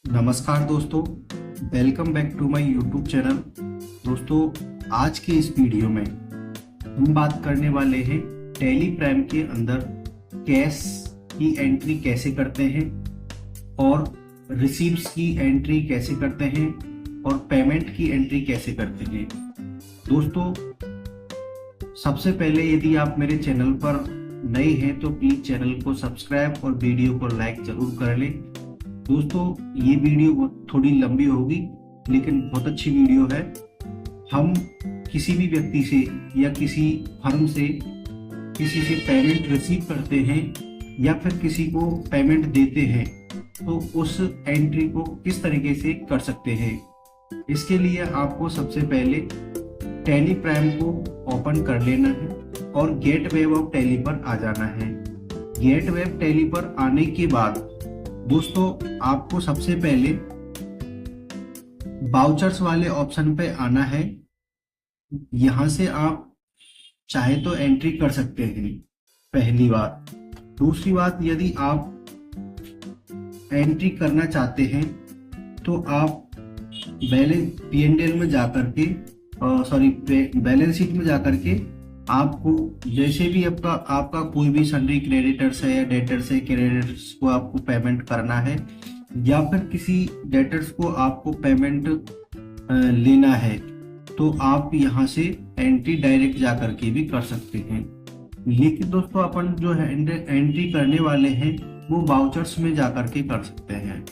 नमस्कार दोस्तों, welcome back to my YouTube channel. दोस्तों, आज के इस वीडियो में हम बात करने वाले हैं टैली प्राइम के अंदर कैश की एंट्री कैसे करते हैं और रिसीव्स की एंट्री कैसे करते हैं और पेमेंट की एंट्री कैसे करते हैं। दोस्तों, सबसे पहले यदि आप मेरे चैनल पर नए हैं तो प्लीज चैनल को सब्सक्राइब और वीडियो को लाइक जरूर कर लें। दोस्तों, ये वीडियो थोड़ी लंबी होगी लेकिन बहुत अच्छी वीडियो है। हम किसी भी व्यक्ति से या किसी फर्म से किसी से पेमेंट रिसीव करते हैं या फिर किसी को पेमेंट देते हैं तो उस एंट्री को किस तरीके से कर सकते हैं। इसके लिए आपको सबसे पहले टैली प्राइम को ओपन कर लेना है और गेट वेब ऑफ टैली पर आ जाना है। गेट वेब टैली पर आने के बाद दोस्तों, आपको सबसे पहले वाउचर्स वाले ऑप्शन पे आना है। यहां से आप चाहे तो एंट्री कर सकते हैं, पहली बात। दूसरी बात, यदि आप एंट्री करना चाहते हैं तो आप बैलेंस P&L में जाकर के बैलेंस शीट में जाकर के आपको जैसे भी आपका कोई भी सन्ड्री क्रेडिटर्स है या डेटर्स है, क्रेडिटर्स को आपको पेमेंट करना है या फिर किसी डेटर्स को आपको पेमेंट लेना है तो आप यहां से एंट्री डायरेक्ट जाकर के भी कर सकते हैं। लेकिन दोस्तों, अपन जो है एंट्री करने वाले हैं वो वाउचर्स में जाकर के कर सकते हैं।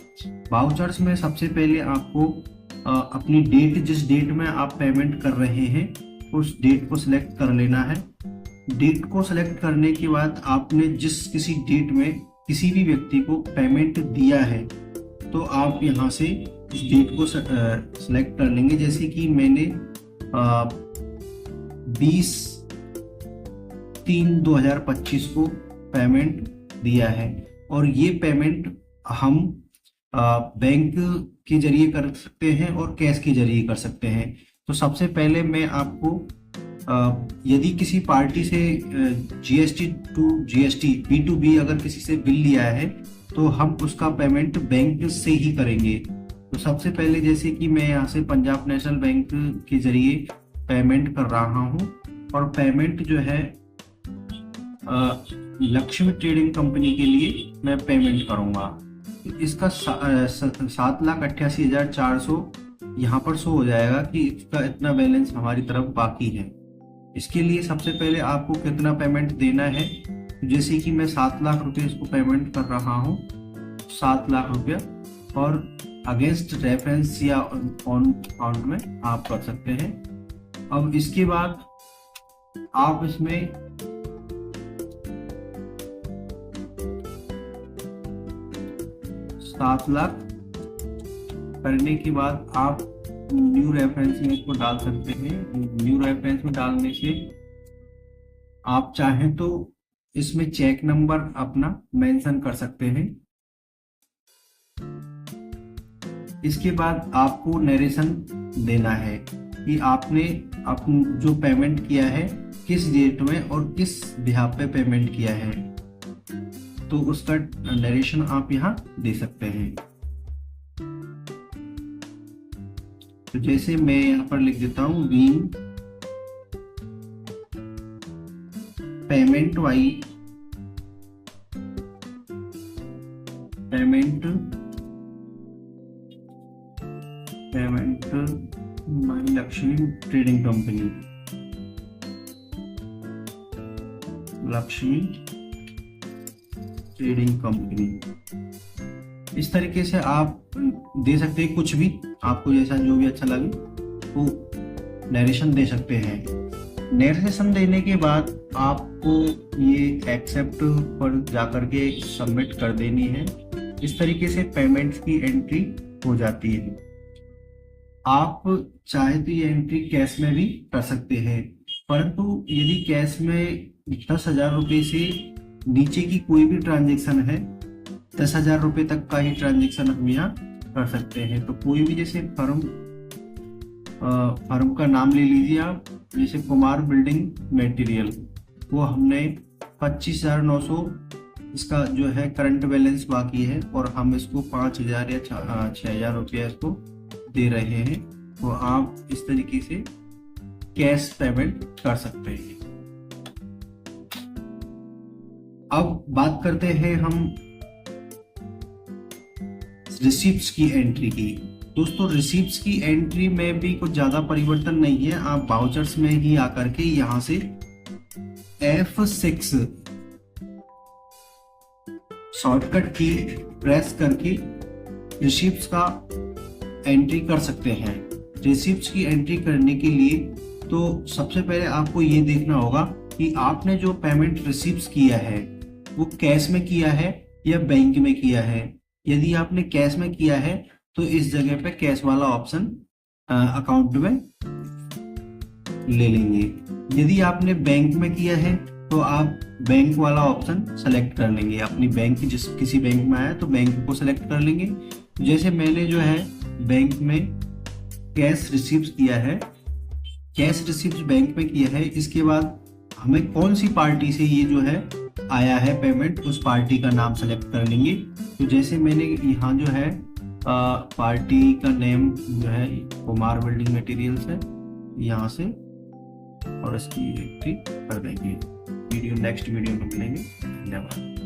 वाउचर्स में सबसे पहले आपको अपनी डेट, जिस डेट में आप पेमेंट कर रहे हैं उस डेट को सिलेक्ट कर लेना है। डेट को सिलेक्ट करने के बाद आपने किसी डेट में किसी भी व्यक्ति को पेमेंट दिया है तो आप यहां से उस डेट को सिलेक्ट कर लेंगे। जैसे कि मैंने 20/3/2025 को पेमेंट दिया है और ये पेमेंट हम बैंक के जरिए कर सकते हैं और कैश के जरिए कर सकते हैं। तो सबसे पहले मैं आपको यदि किसी पार्टी से GST टू GST B2B अगर किसी से बिल लिया है तो हम उसका पेमेंट बैंक से ही करेंगे। तो सबसे पहले जैसे कि मैं यहाँ से पंजाब नेशनल बैंक के जरिए पेमेंट कर रहा हूँ और पेमेंट जो है लक्ष्मी ट्रेडिंग कंपनी के लिए मैं पेमेंट करूँगा। इसका 7,88,400 यहाँ पर शो हो जाएगा कि इसका इतना बैलेंस हमारी तरफ बाकी है। इसके लिए सबसे पहले आपको कितना पेमेंट देना है, जैसे कि मैं 7 लाख रुपए इसको पेमेंट कर रहा हूँ, 7 लाख रुपया, और अगेंस्ट रेफरेंस या ऑन अकाउंट में आप कर सकते हैं। अब इसके बाद आप इसमें $7 लाख करने के बाद आप न्यू रेफरेंस में इसको डाल सकते हैं। न्यू रेफरेंस में डालने से आप चाहें तो इसमें चेक नंबर अपना मेंशन कर सकते हैं। इसके बाद आपको नरेशन देना है कि आपने जो पेमेंट किया है किस डेट में और किस बिहाफ पे पेमेंट किया है, तो उसका नरेशन आप यहाँ दे सकते हैं। तो जैसे मैं यहाँ पर लिख देता हूँ being payment my Lakshmi trading company, Lakshmi trading company. इस तरीके से आप दे सकते हैं, कुछ भी आपको जैसा जो भी अच्छा लगे वो नरेशन दे सकते हैं। नरेशन देने के बाद आपको ये एक्सेप्ट पर जाकर के सबमिट कर देनी है। इस तरीके से पेमेंट्स की एंट्री हो जाती है। आप चाहे तो ये एंट्री कैश में भी कर सकते हैं, परंतु यदि कैश में 10,000 रुपये से नीचे की कोई भी ट्रांजेक्शन है, 10,000 रुपये तक का ही ट्रांजेक्शन हम यहाँ कर सकते हैं। तो कोई भी जैसे फर्म का नाम ले लीजिए आप, जैसे कुमार बिल्डिंग मटेरियल, वो हमने 25,900 इसका जो है करंट बैलेंस बाकी है और हम इसको 5,000 या 6,000 रुपया इसको दे रहे हैं, तो आप इस तरीके से कैश पेमेंट कर सकते हैं। अब बात करते हैं हम रिसीप्ट्स की एंट्री की। दोस्तों रिसीप्ट्स की एंट्री में भी कुछ ज्यादा परिवर्तन नहीं है। आप वाउचर्स में ही आकर के यहाँ से F6 शॉर्टकट की प्रेस करके रिसीप्ट्स का एंट्री कर सकते हैं। रिसीप्ट्स की एंट्री करने के लिए तो सबसे पहले आपको ये देखना होगा कि आपने जो पेमेंट रिसीप्ट्स किया है वो कैश में किया है या बैंक में किया है। यदि आपने कैश में किया है तो इस जगह पे कैश वाला ऑप्शन अकाउंट में ले लेंगे। यदि आपने बैंक में किया है तो आप बैंक वाला ऑप्शन सेलेक्ट कर लेंगे। अपनी बैंक जिस किसी बैंक में आया तो बैंक को सेलेक्ट कर लेंगे। जैसे मैंने जो है बैंक में कैश रिसीप्ट किया है, कैश रिसीप्ट बैंक में किया है, इसके बाद हमें कौन सी पार्टी से ये जो है आया है पेमेंट, उस पार्टी का नाम सेलेक्ट कर लेंगे। तो जैसे मैंने यहाँ जो है पार्टी का नेम जो है कुमार बिल्डिंग मटेरियल्स है, यहाँ से और इसकी एंट्री कर देंगे। नेक्स्ट वीडियो में मिलेंगे। धन्यवाद।